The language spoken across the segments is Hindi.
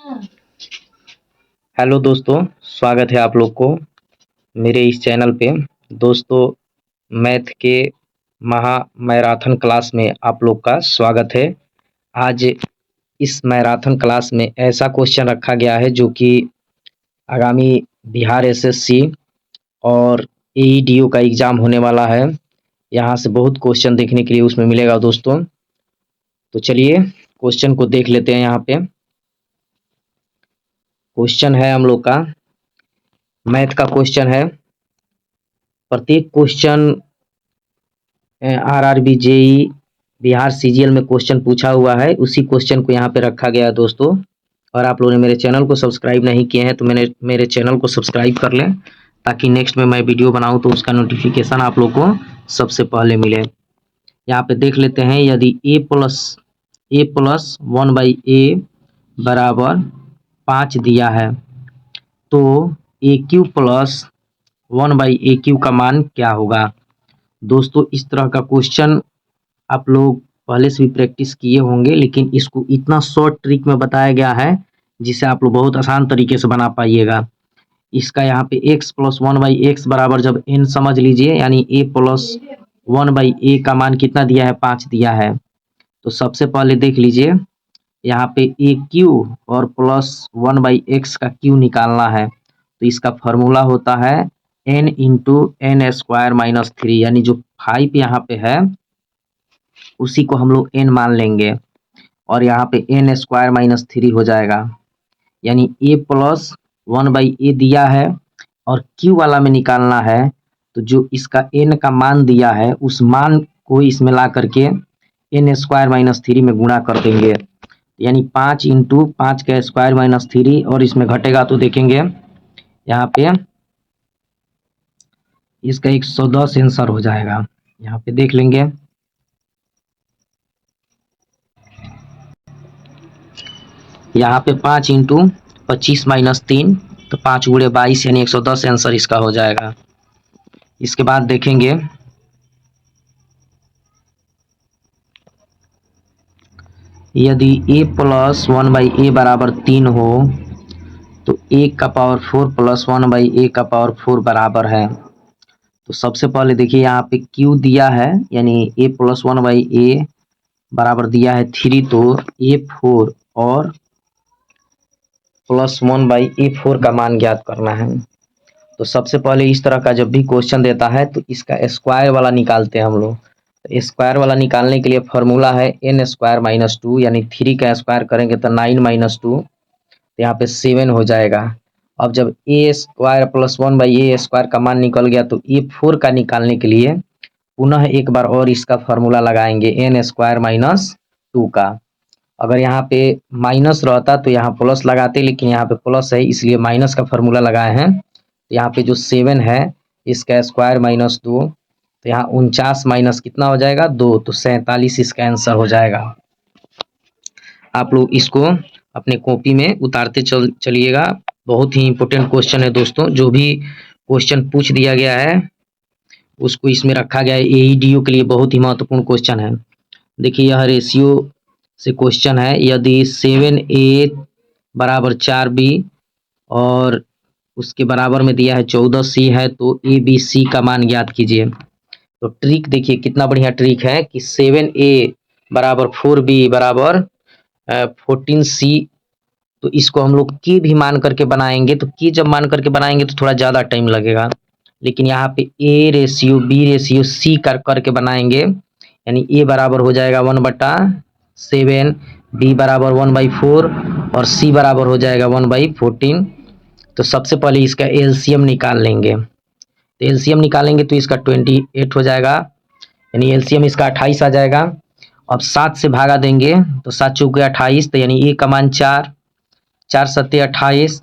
हेलो दोस्तों, स्वागत है आप लोग को मेरे इस चैनल पे। दोस्तों, मैथ के महा मैराथन क्लास में आप लोग का स्वागत है। आज इस मैराथन क्लास में ऐसा क्वेश्चन रखा गया है जो कि आगामी बिहार एसएससी और एईडीओ का एग्ज़ाम होने वाला है। यहाँ से बहुत क्वेश्चन देखने के लिए उसमें मिलेगा दोस्तों। तो चलिए क्वेश्चन को देख लेते हैं। यहाँ पे क्वेश्चन है हम लोग का, मैथ का क्वेश्चन है। प्रत्येक question RRB JE Bihar CGL में क्वेश्चन पूछा हुआ है, उसी क्वेश्चन को यहाँ पे रखा गया है दोस्तों। और आप लोगों ने मेरे चैनल को सब्सक्राइब नहीं किए हैं तो मेरे चैनल को सब्सक्राइब कर लें, ताकि नेक्स्ट में मैं वीडियो बनाऊं तो उसका नोटिफिकेशन आप लोग को सबसे पहले मिले। यहाँ पे देख लेते हैं, यदि a प्लस 1/a बराबर 5 दिया है तो a³ प्लस 1/a³ का मान क्या होगा। दोस्तों, इस तरह का क्वेश्चन आप लोग पहले से भी प्रैक्टिस किए होंगे, लेकिन इसको इतना शॉर्ट ट्रिक में बताया गया है जिसे आप लोग बहुत आसान तरीके से बना पाइएगा। इसका यहाँ पे x प्लस 1/x बराबर जब n समझ लीजिए, यानी a प्लस 1/a का मान कितना दिया है, 5 दिया है। तो सबसे पहले देख लीजिए, यहाँ पे a³ और प्लस 1/x का q निकालना है। तो इसका फॉर्मूला होता है n into n square minus 3, यानी जो 5 यहाँ पे है उसी को हम लोग n मान लेंगे और यहाँ पे n स्क्वायर माइनस 3 हो जाएगा। यानी a प्लस 1/a दिया है और q वाला में निकालना है, तो जो इसका n का मान दिया है उस मान को इसमें ला करके n स्क्वायर माइनस 3 में गुणा कर देंगे। यानी 5 इंटू 5 का स्क्वायर माइनस 3, और इसमें घटेगा तो देखेंगे यहाँ पे इसका 110 आंसर हो जाएगा। यहाँ पे देख लेंगे, यहाँ पे 5 इंटू 25 माइनस 3, तो 5 गुणे 22 यानी 110 आंसर इसका हो जाएगा। इसके बाद देखेंगे, यदि a प्लस 1/a बराबर 3 हो तो a का पावर 4 प्लस 1/a का पावर 4 बराबर है। तो सबसे पहले देखिए, यहाँ पे q दिया है, यानी a प्लस 1/a बराबर दिया है 3, तो a4 और प्लस 1/a4 का मान ज्ञात करना है। तो सबसे पहले इस तरह का जब भी क्वेश्चन देता है तो इसका स्क्वायर वाला निकालते हैं हम लोग। तो स्क्वायर वाला निकालने के लिए फॉर्मूला है n स्क्वायर माइनस 2, यानी 3 का स्क्वायर करेंगे तो 9 माइनस 2, तो यहाँ पे 7 हो जाएगा। अब जब a square plus 1/a square का मान निकल गया तो a4 का निकालने के लिए पुनः एक बार और इसका फॉर्मूला लगाएंगे n स्क्वायर माइनस 2 का। अगर यहाँ पे माइनस रहता तो यहाँ प्लस लगाते, लेकिन यहाँ पे प्लस है इसलिए माइनस का फॉर्मूला लगाए हैं। यहाँ पे जो 7 है इसका स्क्वायर माइनस 2, तो यहाँ 49 माइनस कितना हो जाएगा, 2, तो 47 इसका आंसर हो जाएगा। आप लोग इसको अपने कॉपी में उतारते चलिएगा। बहुत ही इंपॉर्टेंट क्वेश्चन है दोस्तों। जो भी क्वेश्चन पूछ दिया गया है उसको इसमें रखा गया है, एईडीओ के लिए बहुत ही महत्वपूर्ण क्वेश्चन है। देखिए, यह रेशियो से क्वेश्चन है, यदि 7a बराबर 4b और उसके बराबर में दिया है 14c है तो ए बी सी का मान ज्ञात कीजिए। तो ट्रिक देखिए कितना बढ़िया ट्रिक है कि 7a बराबर 4b बराबर 14c, तो इसको हम लोग की भी मान करके बनाएंगे। तो की जब मान करके बनाएंगे तो थोड़ा ज़्यादा टाइम लगेगा, लेकिन यहाँ पे a ratio b ratio c करके बनाएंगे, यानी a बराबर हो जाएगा 1/7, b बराबर 1/4 और c बराबर हो जाएगा 1/14। तो सबसे पहले इसका एलसीएम निकाल लेंगे। तो एलसीएम निकालेंगे तो इसका 28 हो जाएगा, यानी एलसीएम इसका 28 आ जाएगा। अब 7 से भागा देंगे तो 7 चौके 28, तो यानी ए का मान 4, 4 सत्ते 28,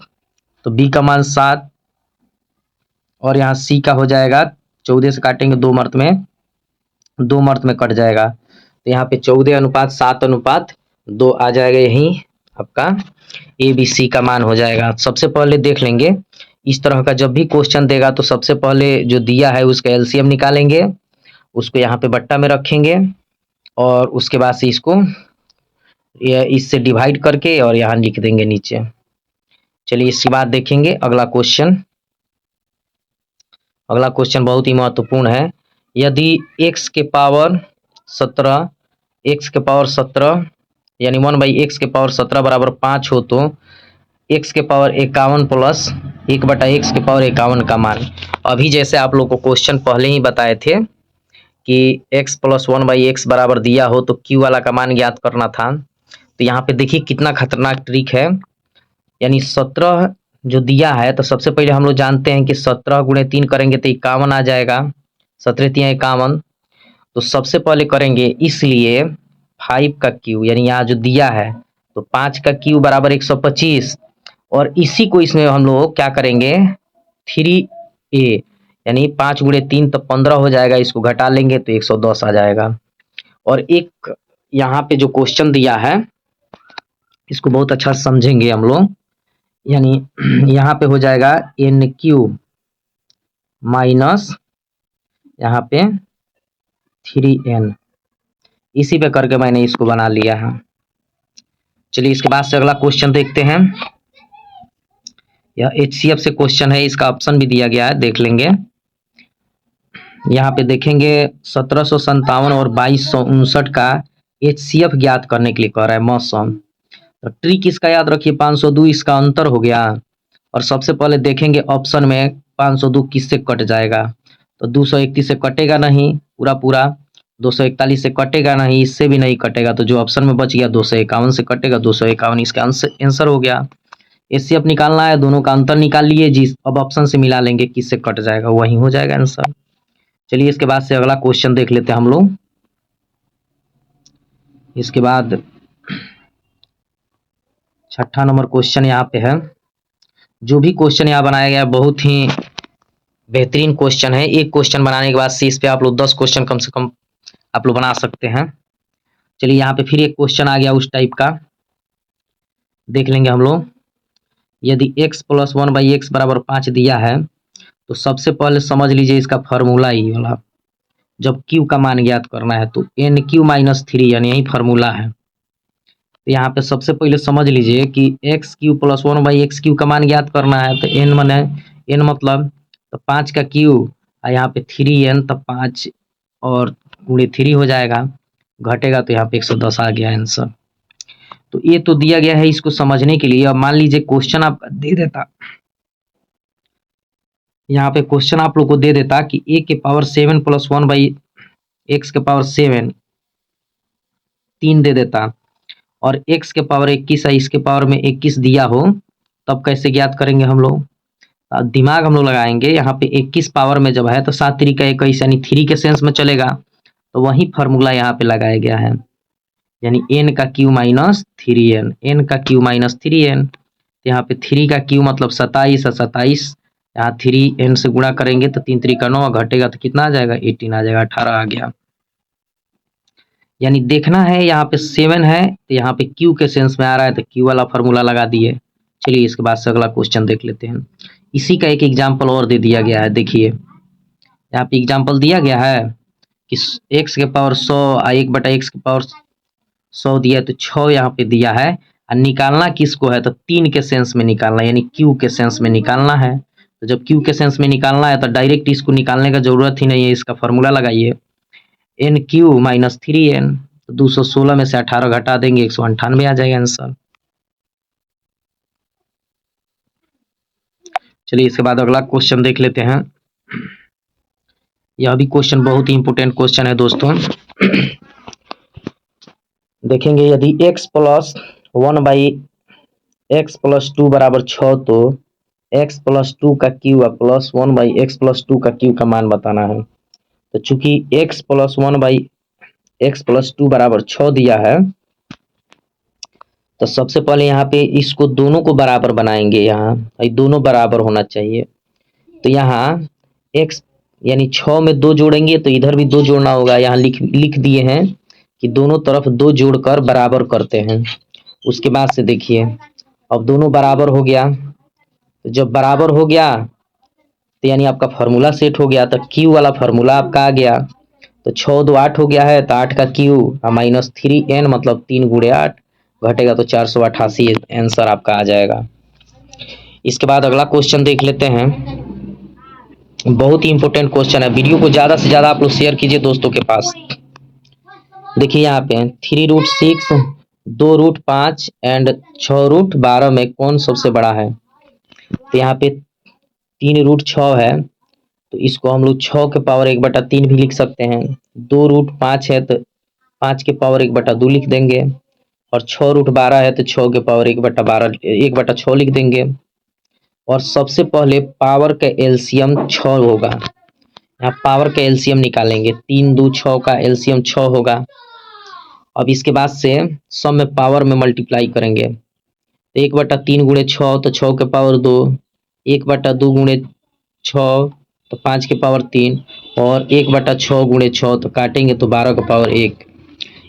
तो बी का मान 7 और यहाँ सी का हो जाएगा 14 से काटेंगे 2 मर्त में, 2 मर्त में कट जाएगा। तो यहाँ पे 14:7:2 आ जाएगा, यही आपका ए बी सी का मान हो जाएगा। सबसे पहले देख लेंगे, इस तरह का जब भी क्वेश्चन देगा तो सबसे पहले जो दिया है उसका एलसीएम निकालेंगे, उसको यहाँ पे बट्टा में रखेंगे और उसके बाद से इसको ये इससे डिवाइड करके और यहाँ लिख देंगे नीचे। चलिए इसके बाद देखेंगे अगला क्वेश्चन। अगला क्वेश्चन बहुत ही महत्वपूर्ण है। यदि x के पावर 17 यानी 1/x बराबर 5 हो तो x के पावर 51 प्लस 1/x के पावर 51 का मान। अभी जैसे आप लोग को क्वेश्चन पहले ही बताए थे कि x प्लस 1/x बराबर दिया हो तो q वाला का मान ज्ञात करना था। तो यहाँ पे देखिए कितना खतरनाक ट्रिक है। यानी 17 जो दिया है तो सबसे पहले हम लोग जानते हैं कि 17 गुणे 3 करेंगे तो 51 आ जाएगा। 17×3 51। तो सबसे पहले करेंगे, इसलिए 5 का क्यू यानी यहाँ जो दिया है तो 5 का क्यू बराबर 125 और इसी को इसमें हम लोग क्या करेंगे 3a यानी 5×3 तो 15 हो जाएगा। इसको घटा लेंगे तो 110 आ जाएगा। और एक यहाँ पे जो क्वेश्चन दिया है इसको बहुत अच्छा समझेंगे हम लोग। यानी यहाँ पे हो जाएगा NQ माइनस यहाँ पे 3n। इसी पे करके मैंने इसको बना लिया है। चलिए इसके बाद से अगला क्वेश्चन देखते हैं। यह HCF से क्वेश्चन है, इसका ऑप्शन भी दिया गया है, देख लेंगे। यहाँ पे देखेंगे 1757 और 2259 का HCF ज्ञात करने के लिए कह रहा है मौसम। तो ट्रिक इसका याद रखिए 502 इसका अंतर हो गया। और सबसे पहले देखेंगे ऑप्शन में 502 किससे कट जाएगा तो 231 से कटेगा नहीं, पूरा पूरा 241 से कटेगा नहीं, इससे भी नहीं कटेगा। तो जो ऑप्शन में बच गया 251 से कटेगा, 251 इसका आंसर हो गया। HCF निकालना है, दोनों का अंतर निकाल लिए जी। अब ऑप्शन से मिला लेंगे किससे कट जाएगा, वही हो जाएगा आंसर। चलिए इसके बाद से अगला क्वेश्चन देख लेते हैं हम लोग। इसके बाद 6ठा नंबर क्वेश्चन यहाँ पे है। जो भी क्वेश्चन यहाँ बनाया गया बहुत ही बेहतरीन क्वेश्चन है। एक क्वेश्चन बनाने के बाद से इस पे आप लोग 10 क्वेश्चन कम से कम आप लोग बना सकते हैं। चलिए यहाँ पे फिर एक क्वेश्चन आ गया उस टाइप का, देख लेंगे हम लोग। यदि x प्लस 1/x बराबर 5 दिया है तो सबसे पहले समझ लीजिए इसका फार्मूला ही वाला। जब q का मान ज्ञात करना है तो NQ माइनस 3 यानी यही फार्मूला है। तो यहाँ पे सबसे पहले समझ लीजिए कि x³ प्लस 1/x³ का मान ज्ञात करना है तो n माने n मतलब तो 5 का q और यहाँ पे 3n तो 5 और गुणे 3 हो जाएगा, घटेगा तो यहाँ पे 110 आ गया आंसर। तो ये तो दिया गया है इसको समझने के लिए। अब मान लीजिए क्वेश्चन आपका दे देता, यहाँ पे क्वेश्चन आप लोग को दे देता कि a के पावर 7 प्लस 1/x के पावर 7 3 दे देता और x के पावर 21 है, इसके पावर में 21 दिया हो, तब कैसे ज्ञात करेंगे हम लोग। दिमाग हम लोग लगाएंगे। यहाँ पे 21 पावर में जब है तो 7 3 का 21 यानी 3 के सेंस में चलेगा, तो वही फार्मूला यहाँ पे लगाया गया है। यानी n का q माइनस 3n, n का q माइनस 3n। यहाँ पे 3 का q मतलब 27 है, 27 यहाँ 3n से गुणा करेंगे तो 3 3 का 9 घटेगा तो कितना आ जाएगा 18 आ जाएगा, 18 आ गया। यानी देखना है यहाँ पे 7 है तो यहाँ पे q के सेंस में आ रहा है तो q वाला फार्मूला लगा दिए। चलिए इसके बाद से अगला क्वेश्चन देख लेते हैं। इसी का एक एग्जाम्पल और दे दिया गया है। देखिए यहाँ पे एग्जाम्पल दिया गया है कि x के पावर 100 और 1/x के पावर 100 दिया है तो 6 यहाँ पे दिया है। और निकालना किसको है तो 3 के सेंस में निकालना, यानी q के सेंस में निकालना है। तो जब q के सेंस में निकालना है तो डायरेक्ट इसको निकालने का जरूरत ही नहीं है, इसका फार्मूला लगाइए NQ माइनस 3n। तो 216 में से 18 घटा देंगे 198 आ जाएगा आंसर। चलिए इसके बाद अगला क्वेश्चन देख लेते हैं। यह भी क्वेश्चन बहुत ही इंपोर्टेंट क्वेश्चन है दोस्तों। देखेंगे यदि x प्लस 1/x प्लस 2 बराबर 6 तो x प्लस 2 का q प्लस 1/x प्लस 2 का q का मान बताना है। तो चूंकि x प्लस 1/x प्लस 2 बराबर 6 दिया है तो सबसे पहले यहाँ पे इसको दोनों को बराबर बनाएंगे। यहाँ दोनों बराबर होना चाहिए। तो यहाँ x यानी 6 में 2 जोड़ेंगे तो इधर भी 2 जोड़ना होगा। यहाँ लिख दिए हैं कि दोनों तरफ 2 जोड़कर बराबर करते हैं। उसके बाद से देखिए अब दोनों बराबर हो गया। तो जब बराबर हो गया तो यानी आपका फार्मूला सेट हो गया। तो q वाला फार्मूला आपका आ गया। तो 6 2 8 हो गया है तो 8 का q माइनस 3n मतलब 3 गुणे 8 घटेगा तो 488 आंसर आपका आ जाएगा। इसके बाद अगला क्वेश्चन देख लेते हैं। बहुत ही इंपॉर्टेंट क्वेश्चन है, वीडियो को ज़्यादा से ज़्यादा आप लोग शेयर कीजिए दोस्तों के पास। देखिए यहाँ पे 3√6, 2√5 एंड 6√12 में कौन सबसे बड़ा है। तो यहाँ पे 3√6 है तो इसको हम लोग 6 के पावर 1/3 भी लिख सकते हैं। 2√5 है तो 5 के पावर 1/2 लिख देंगे, और 6√12 है तो 6 के पावर 1/12 1/6 लिख देंगे। और सबसे पहले पावर का एलसीएम 6 होगा, यहाँ पावर का एलसीएम निकालेंगे। 3 2 6 का एलसीएम 6 होगा। अब इसके बाद से सब में पावर में मल्टीप्लाई करेंगे तो 1/3 गुणे 6 तो 6 के पावर 2, 1/2 गुणे 6 तो 5 के पावर 3, और 1/6 गुणे 6 तो काटेंगे तो 12 का पावर 1।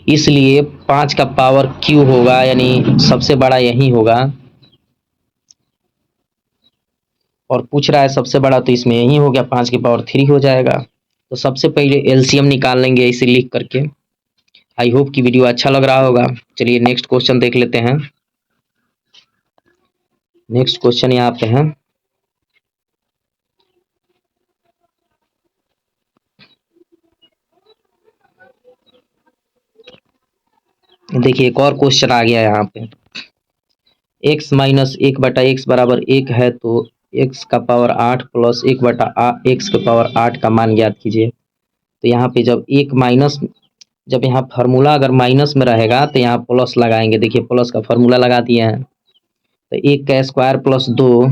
इसलिए 5 का पावर क्यू होगा, यानी सबसे बड़ा यही होगा। और पूछ रहा है सबसे बड़ा, तो इसमें यही हो गया, 5 की पावर 3 हो जाएगा। तो सबसे पहले एलसीएम निकाल लेंगे इसे लिख करके। आई होप कि वीडियो अच्छा लग रहा होगा। चलिए नेक्स्ट क्वेश्चन देख लेते हैं। नेक्स्ट क्वेश्चन यहाँ पे है, देखिए एक और क्वेश्चन आ गया यहाँ पे। x माइनस 1/x बराबर 1 है तो x का पावर 8 प्लस 1/x के पावर 8 का मान ज्ञात कीजिए। तो यहाँ पे जब एक माइनस, जब यहाँ फार्मूला अगर माइनस में रहेगा तो यहाँ प्लस लगाएंगे। देखिए प्लस का फार्मूला लगा दिए हैं। तो 1 का स्क्वायर प्लस 2,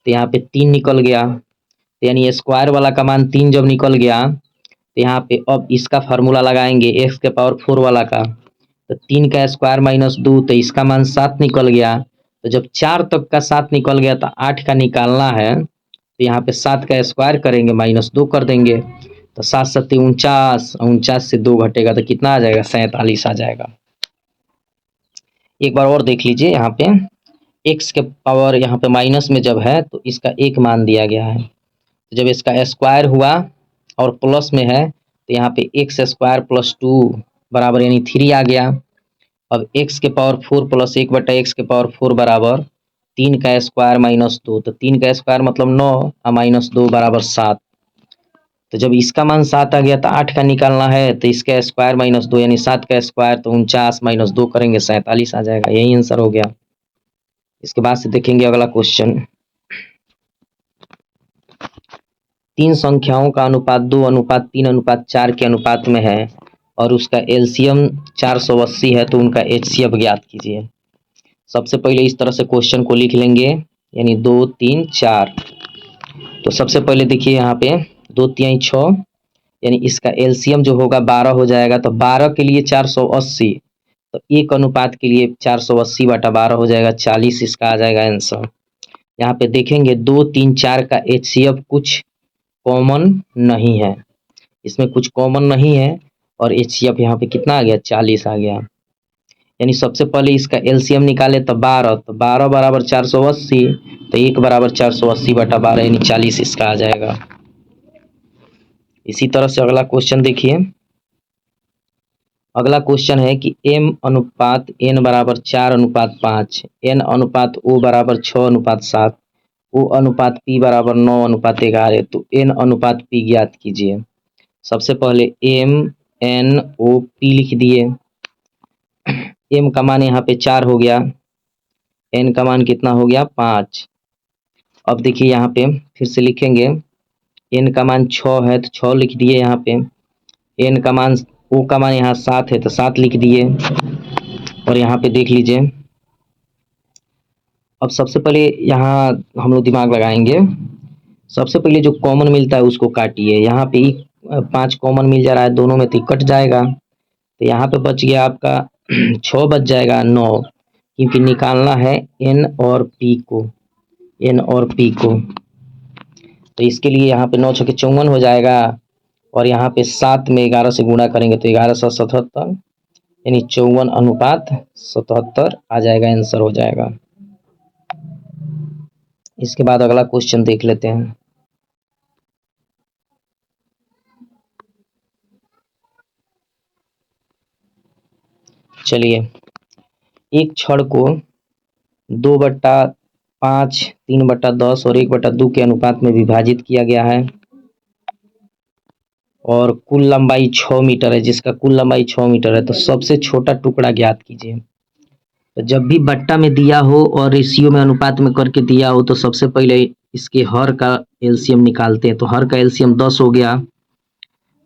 तो यहाँ पे 3 निकल गया। तो यानी स्क्वायर वाला का मान 3 जब निकल गया तो यहाँ पे अब इसका फार्मूला लगाएंगे x के पावर 4 वाला का। तो 3 का स्क्वायर माइनस 2 तो इसका मान 7 निकल गया। तो जब 4 तक का 7 निकल गया तो 8 का निकालना है, तो यहाँ पे 7 का स्क्वायर करेंगे माइनस 2 कर देंगे। तो 7 7 49, 49 से 2 घटेगा तो कितना आ जाएगा, 47 आ जाएगा। एक बार और देख लीजिए, यहाँ पे x के पावर यहाँ पे माइनस में जब है तो इसका एक मान दिया गया है। तो जब इसका स्क्वायर हुआ और प्लस में है तो यहाँ पे एक्स स्क्वायर प्लस 2 बराबर यानी 3 आ गया। अब x के पावर 4 प्लस 1/x के पावर 4 बराबर 3 का स्क्वायर माइनस 2, तो 3 का स्क्वायर मतलब 9 और माइनस 2 बराबर 7। तो जब इसका मान 7 आ गया तो 8 का निकालना है, तो इसका स्क्वायर माइनस 2 यानी 7 का स्क्वायर तो 49 माइनस 2 करेंगे 47 आ जाएगा। यही आंसर हो गया। इसके बाद से देखेंगे अगला क्वेश्चन। 3 संख्याओं का अनुपात 2:3:4 के अनुपात में है और उसका एलसीएम 480 है तो उनका एचसीएफ ज्ञात कीजिए। सबसे पहले इस तरह से क्वेश्चन को लिख लेंगे, यानी 2 3 4। तो सबसे पहले देखिए यहाँ पे 2 3 6, यानी इसका एलसीएम जो होगा 12 हो जाएगा। तो 12 के लिए 480, तो एक अनुपात के लिए 480/12 हो जाएगा 40, इसका आ जाएगा आंसर। यहाँ पे देखेंगे 2 3 4 का एचसीएफ कुछ कॉमन नहीं है, इसमें कुछ कॉमन नहीं है, और एचसीएफ यहाँ पे कितना आ गया, 40 आ गया। यानी सबसे पहले इसका एलसीएम निकाले तो 12, तो 12 बराबर 480, तो 1 बराबर 480/12 यानी 40 इसका आ जाएगा। इसी तरह से अगला क्वेश्चन देखिए। अगला क्वेश्चन है कि m अनुपात n बराबर 4:5, n अनुपात o बराबर 6:7, o अनुपात p बराबर 9:11, तो n अनुपात p ज्ञात कीजिए। सबसे पहले m n o p लिख दिए। m का मान यहाँ पे 4 हो गया, n का मान कितना हो गया, 5। अब देखिए यहाँ पे फिर से लिखेंगे, n का मान 6 है तो 6 लिख दिए यहाँ पे। n का मान, o का मान यहाँ 7 है तो 7 लिख दिए। और यहाँ पे देख लीजिए, अब सबसे पहले यहाँ हम लोग दिमाग लगाएंगे। सबसे पहले जो कॉमन मिलता है उसको काटिए। यहाँ पे 5 कॉमन मिल जा रहा है, दोनों में तो कट जाएगा। तो यहाँ पे बच गया आपका 6 बच जाएगा 9, क्योंकि निकालना है n और p को, n और p को। तो इसके लिए यहाँ पे 9 6 54 हो जाएगा, और यहाँ पे 7 में 11 से गुणा करेंगे तो 1177, यानी 54:77 आ जाएगा, आंसर हो जाएगा। इसके बाद अगला क्वेश्चन देख लेते हैं। चलिए एक छड़ को 2/5, 3/10 और 1/2 के अनुपात में विभाजित किया गया है और कुल लंबाई 6 मीटर है, जिसका कुल लंबाई 6 मीटर है। तो सबसे छोटा टुकड़ा ज्ञात कीजिए। तो जब भी बट्टा में दिया हो और रेशियो में अनुपात में करके दिया हो तो सबसे पहले इसके हर का एलसीएम निकालते हैं। तो हर का एलसीएम 10 हो गया,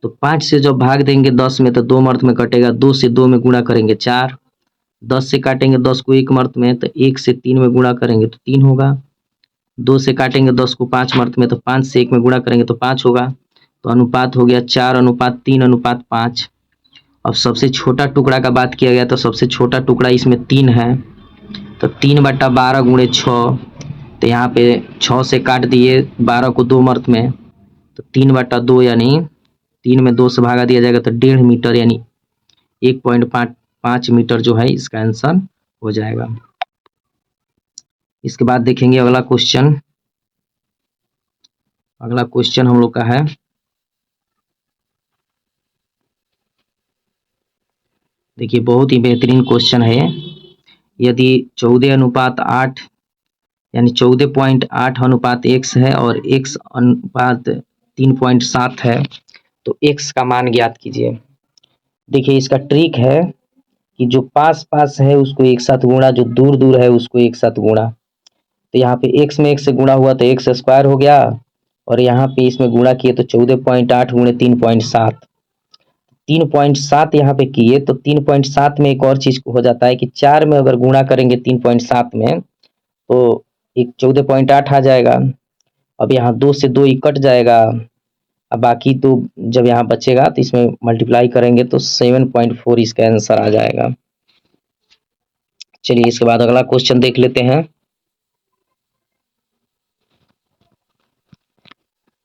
तो 5 से जब भाग देंगे 10 में तो 2 मर्त में कटेगा, 2 से 2 में गुणा करेंगे 4, 10 से काटेंगे 10 को 1 मर्त में तो 1 से 3 में गुणा करेंगे तो 3 होगा, 2 से काटेंगे 10 को 5 मर्त में तो 5 से 1 में गुणा करेंगे तो 5 होगा। तो अनुपात हो गया 4:3:5। अब सबसे छोटा टुकड़ा का बात किया गया तो सबसे छोटा टुकड़ा इसमें 3 है, तो 3/12 गुणे 6, तो यहाँ पे 6 से काट दिए 12 को 2 मर्त में तो 3/2 यानी 3 में 2 से भागा दिया जाएगा तो 1.5 मीटर यानी 1.5 मीटर जो है इसका आंसर हो जाएगा। इसके बाद देखेंगे अगला क्वेश्चन। अगला क्वेश्चन हम लोग का है, देखिए बहुत ही बेहतरीन क्वेश्चन है। यदि 14:8 यानी 14.8:x है और x अनुपात 3.7 है तो x का मान ज्ञात कीजिए। देखिए इसका ट्रिक है कि जो पास पास है उसको एक साथ गुणा, जो दूर दूर है उसको एक साथ गुणा। तो यहाँ पे x में x से गुणा हुआ तो x स्क्वायर हो गया और यहाँ पे इसमें गुणा किए तो 14.8 गुणे 3.7, 3.7 यहाँ पे किए तो 3.7 में एक और चीज हो जाता है कि 4 में अगर गुणा करेंगे 3.7 में तो एक 14.8 आ जाएगा। अब यहाँ 2 से 2 ही कट जाएगा, अब बाकी तो जब यहाँ बचेगा तो इसमें मल्टीप्लाई करेंगे तो 7.4 इसका आंसर आ जाएगा। चलिए इसके बाद अगला क्वेश्चन देख लेते हैं।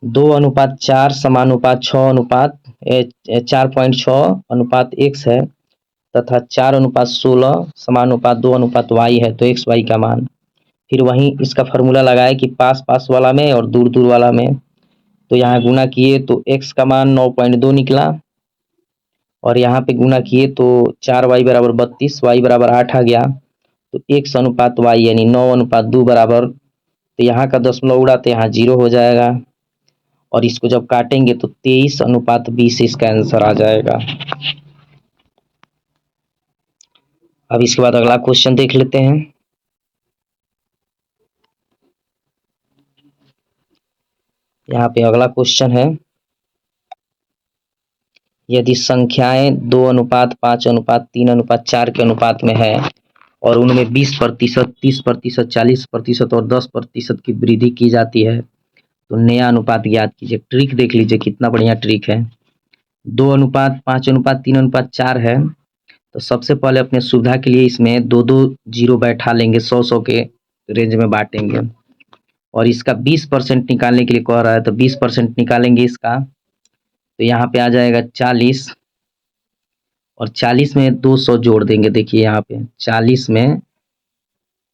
2:4 समानुपात 4.6:x है तथा 4:16 समानुपात 2:y है, तो x y का मान। फिर वहीं इसका फॉर्मूला लगाए कि पास पास वाला में और दूर दूर वाला में, तो यहाँ गुणा किए तो x का मान 9.2 निकला और यहाँ पे गुणा किए तो 4y बराबर 32, y बराबर 8 आ गया। तो x अनुपात y यानी 9:2 बराबर, तो यहाँ का दशमलव उड़ा तो यहाँ 0 हो जाएगा और इसको जब काटेंगे तो 23:20 इसका आंसर आ जाएगा। अब इसके बाद अगला क्वेश्चन देख लेते हैं। यहाँ पे अगला क्वेश्चन है, यदि संख्याएं 2:5, 3:4 के अनुपात में है और उनमें 20%, 30%, 40% और 10% की वृद्धि की जाती है तो नया अनुपात ज्ञात कीजिए। ट्रिक देख लीजिए कितना बढ़िया ट्रिक है। 2:5, 3:4 है तो सबसे पहले अपने सुविधा के लिए इसमें 2-2 जीरो बैठा लेंगे, 100-100 के रेंज में बांटेंगे और इसका 20% निकालने के लिए कह रहा है तो 20% निकालेंगे इसका, तो यहाँ पे आ जाएगा 40 और 40 में 200 जोड़ देंगे। देखिए यहाँ पे 40 में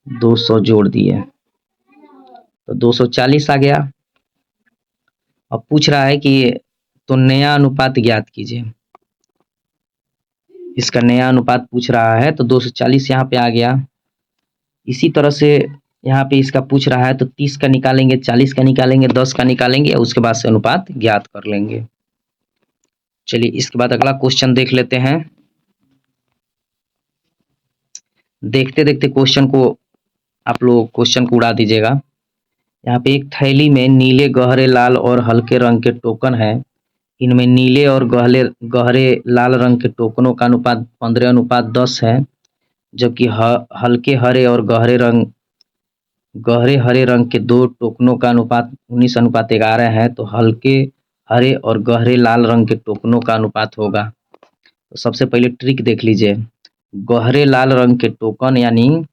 200 जोड़ दिए तो 240 आ गया। अब पूछ रहा है कि तो नया अनुपात ज्ञात कीजिए। इसका नया अनुपात पूछ रहा है तो 240 यहाँ पे आ गया। इसी तरह से यहाँ पे इसका पूछ रहा है तो 30 का निकालेंगे, 40 का निकालेंगे, 10 का निकालेंगे और उसके बाद से अनुपात ज्ञात कर लेंगे। चलिए इसके बाद अगला क्वेश्चन देख लेते हैं। देखते देखते क्वेश्चन को आप लोग क्वेश्चन को उड़ा दीजिएगा। यहाँ पे एक थैली में नीले, गहरे लाल और हल्के रंग के टोकन है। इनमें नीले और गहरे गहरे लाल रंग के टोकनों का अनुपात 15:10 है, जबकि हल्के हरे और गहरे हरे रंग के दो टोकनों का अनुपात 19:11 है। तो हल्के हरे और गहरे लाल रंग के टोकनों का अनुपात होगा। तो सबसे पहले ट्रिक देख लीजिए। गहरे लाल रंग के टोकन यानी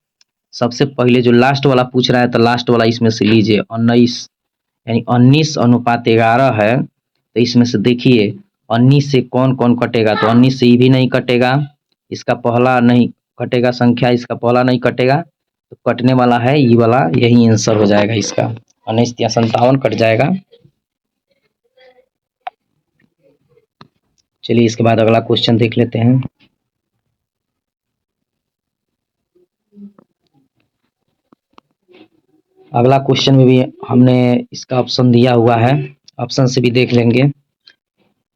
सबसे पहले जो लास्ट वाला पूछ रहा है तो लास्ट वाला इसमें से लीजिए, 19 यानी 19:11 है। तो इसमें से देखिए 19 से कौन कौन कटेगा, तो 19 से ये भी नहीं कटेगा, इसका पहला नहीं कटेगा संख्या, इसका पहला नहीं कटेगा, तो कटने वाला है ये वाला, यही आंसर हो जाएगा इसका। 19×57 कट जाएगा। चलिए इसके बाद अगला क्वेश्चन देख लेते हैं। अगला क्वेश्चन में भी हमने इसका ऑप्शन दिया हुआ है, ऑप्शन से भी देख लेंगे।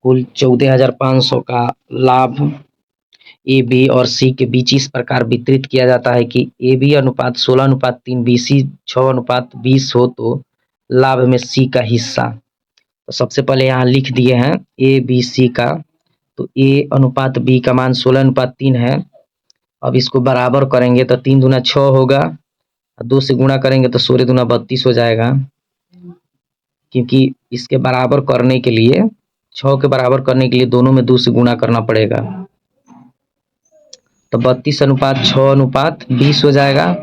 कुल 14,500 का लाभ ए बी और सी के बीच इस प्रकार वितरित किया जाता है कि ए बी अनुपात 16:3, बी सी 6:20 हो तो लाभ में सी का हिस्सा। तो सबसे पहले यहाँ लिख दिए हैं ए बी सी का, तो ए अनुपात बी का मान 16:3 है। अब इसको बराबर करेंगे तो 3 दूना 6 होगा, 2 से गुणा करेंगे तो 16 दूना 32 हो जाएगा, क्योंकि इसके बराबर करने के लिए 6 के बराबर करने के लिए दोनों में 2 से गुणा करना पड़ेगा, तो 32:6:20 हो जाएगा।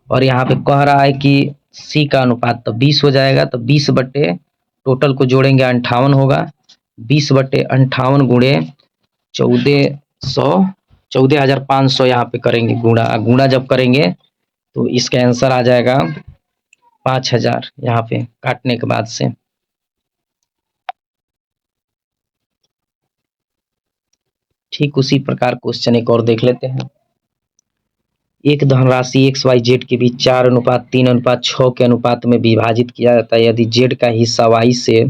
और यहाँ पे कह रहा है कि सी का अनुपात तो 20 हो जाएगा, तो 20 बटे टोटल को जोड़ेंगे 58 होगा, 20/58 गुणे 14,500 यहाँ पे करेंगे गुणा जब करेंगे तो इसका आंसर आ जाएगा 5,000 यहाँ पे काटने के बाद से। ठीक उसी प्रकार क्वेश्चन एक और देख लेते हैं। एक धनराशि XYZ के बीच 4:3:6 के अनुपात में विभाजित किया जाता है। यदि Z का हिस्सा Y से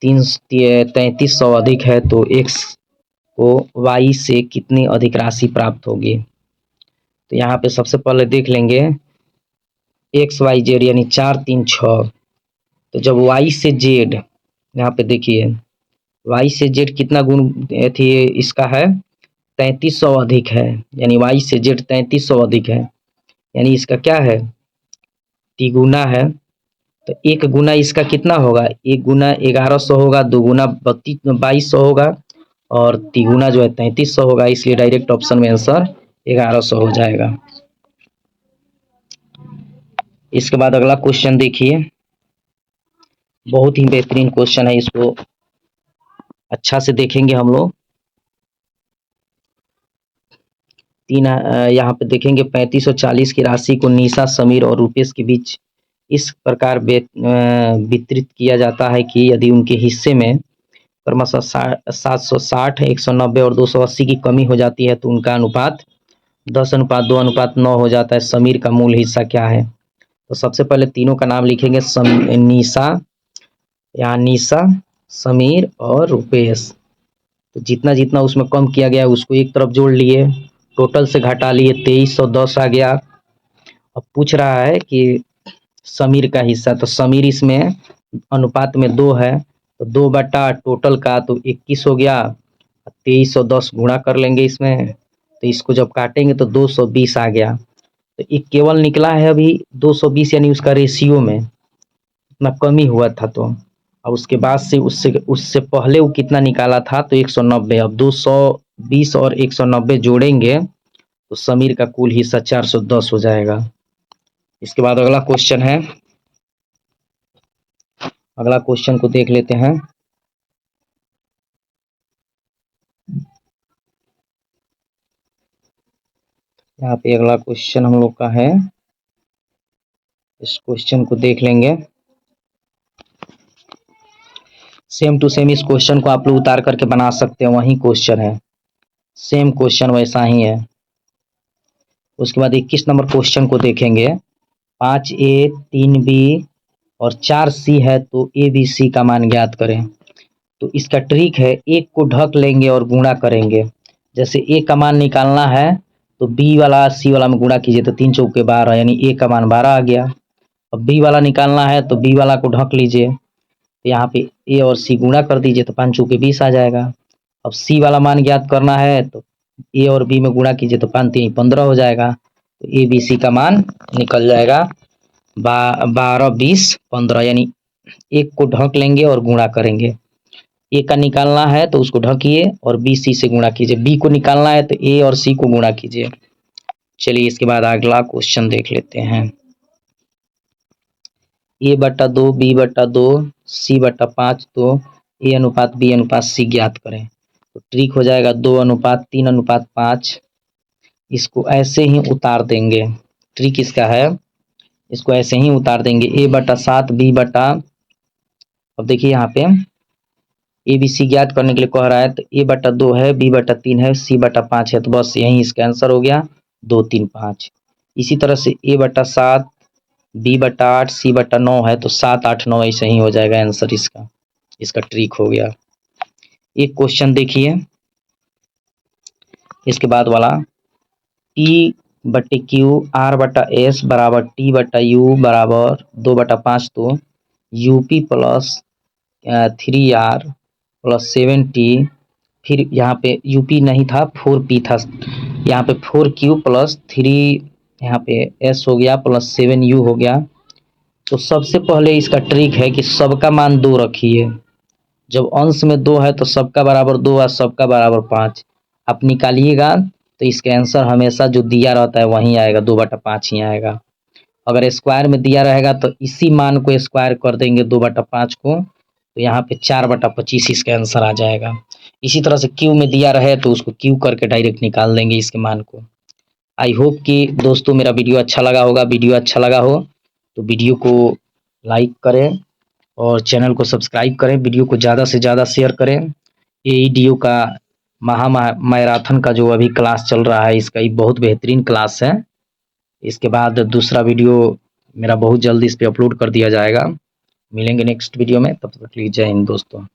3300 अधिक है तो X को Y से कितनी अधिक राशि प्राप्त होगी। तो यहाँ पे सबसे पहले देख लेंगे XYZ यानी 4 3 6, तो जब Y से Z, यहाँ पे देखिए Y से Z कितना गुण थी इसका है 3300 अधिक है, यानी Y से Z 3300 अधिक है, यानी इसका क्या है तिगुना है। तो एक गुना इसका कितना होगा, एक गुना 1100 होगा, दो गुना 2200 होगा और तिगुना जो है 3300 होगा, इसलिए डायरेक्ट ऑप्शन में आंसर 1100 हो जाएगा। इसके बाद अगला क्वेश्चन देखिए, बहुत ही बेहतरीन क्वेश्चन है, इसको अच्छा से देखेंगे हम लोग। यहाँ पे देखेंगे 3540 की राशि को निशा, समीर और रुपेश के बीच इस प्रकार वितरित किया जाता है कि यदि उनके हिस्से में क्रमशः 760, 190 और 280 की कमी हो जाती है तो उनका अनुपात 10:2:9 हो जाता है। समीर का मूल हिस्सा क्या है। तो सबसे पहले तीनों का नाम लिखेंगे, निशा, यहाँ निशा, समीर और रुपेश। तो जितना जितना उसमें कम किया गया उसको एक तरफ जोड़ लिए, टोटल से घटा लिए, 2310 आ गया। अब पूछ रहा है कि समीर का हिस्सा, तो समीर इसमें अनुपात में 2 है, तो 2 बटा टोटल का तो 21 हो गया, 2310 गुणा कर लेंगे इसमें, तो इसको जब काटेंगे तो 220 आ गया। तो एक केवल निकला है अभी 220, यानी उसका रेशियो में इतना कमी हुआ था। तो अब उसके बाद से उससे पहले वो कितना निकाला था तो 190। अब 220 और 190 जोड़ेंगे तो समीर का कुल हिस्सा 410 हो जाएगा। इसके बाद अगला क्वेश्चन है, अगला क्वेश्चन को देख लेते हैं। यहाँ पे अगला क्वेश्चन हम लोग का है, इस क्वेश्चन को देख लेंगे। सेम टू सेम इस क्वेश्चन को आप लोग उतार करके बना सकते हैं, वही क्वेश्चन है, सेम क्वेश्चन वैसा ही है। उसके बाद 21 नंबर क्वेश्चन को देखेंगे। 5A 3B और 4C है तो ABC का मान ज्ञात करें। तो इसका ट्रिक है, एक को ढक लेंगे और गुणा करेंगे। जैसे A का मान निकालना है तो B वाला C वाला में गुणा कीजिए, तो 3 चौके 12, यानी A का मान 12 आ गया। अब B वाला निकालना है तो B वाला को ढक लीजिए, तो यहाँ पे A और C गुणा कर दीजिए, तो 5 चौके 20 आ जाएगा। अब C वाला मान ज्ञात करना है तो A और B में गुणा कीजिए, तो 5 3 15 हो जाएगा, तो ABC का मान निकल जाएगा 12 20 15, यानी एक को ढक लेंगे और गुणा करेंगे। ए का निकालना है तो उसको ढकिए और बी सी से गुणा कीजिए, बी को निकालना है तो ए और सी को गुणा कीजिए। चलिए इसके बाद अगला क्वेश्चन देख लेते हैं। A/2 B/2 C/5 तो A अनुपात B अनुपात C ज्ञात करें। तो ट्रिक हो जाएगा 2:3:5, इसको ऐसे ही उतार देंगे। ट्रिक इसका है, इसको ऐसे ही उतार देंगे। A/7 अब देखिए यहाँ पे ABC ज्ञात करने के लिए कह रहा है, तो A/2 है, B/3 है, C/5 है, तो बस यही इसका आंसर हो गया 2 3 5। इसी तरह से A/7 b/8 c/9 है तो 7 8 9 ऐसे ही हो जाएगा आंसर इसका। इसका ट्रिक हो गया। एक क्वेश्चन देखिए इसके बाद वाला, P/Q R/S बराबर T/U बराबर 2/5 तो UP plus 3R plus 7T, फिर यहाँ पे UP नहीं था 4P था, यहाँ पे 4Q प्लस 3 यहाँ पे S हो गया प्लस 7U हो गया। तो सबसे पहले इसका ट्रिक है कि सबका मान 2 रखिए। जब अंश में 2 है तो सबका बराबर 2 और सबका बराबर 5 आप निकालिएगा तो इसका आंसर हमेशा जो दिया रहता है वहीं आएगा, 2/5 ही आएगा। अगर स्क्वायर में दिया रहेगा तो इसी मान को स्क्वायर कर देंगे 2/5 को, तो यहाँ पे 4/25 इसका आंसर आ जाएगा। इसी तरह से क्यू में दिया रहे तो उसको क्यू करके डायरेक्ट निकाल देंगे इसके मान को। आई होप कि दोस्तों मेरा वीडियो अच्छा लगा होगा। वीडियो अच्छा लगा हो तो वीडियो को लाइक करें और चैनल को सब्सक्राइब करें, वीडियो को ज़्यादा से ज़्यादा शेयर करें। AEDU का मैराथन का जो अभी क्लास चल रहा है इसका एक बहुत बेहतरीन क्लास है। इसके बाद दूसरा वीडियो मेरा बहुत जल्दी इस पे अपलोड कर दिया जाएगा। मिलेंगे नेक्स्ट वीडियो में, तब तक के लिए जय हिंद दोस्तों।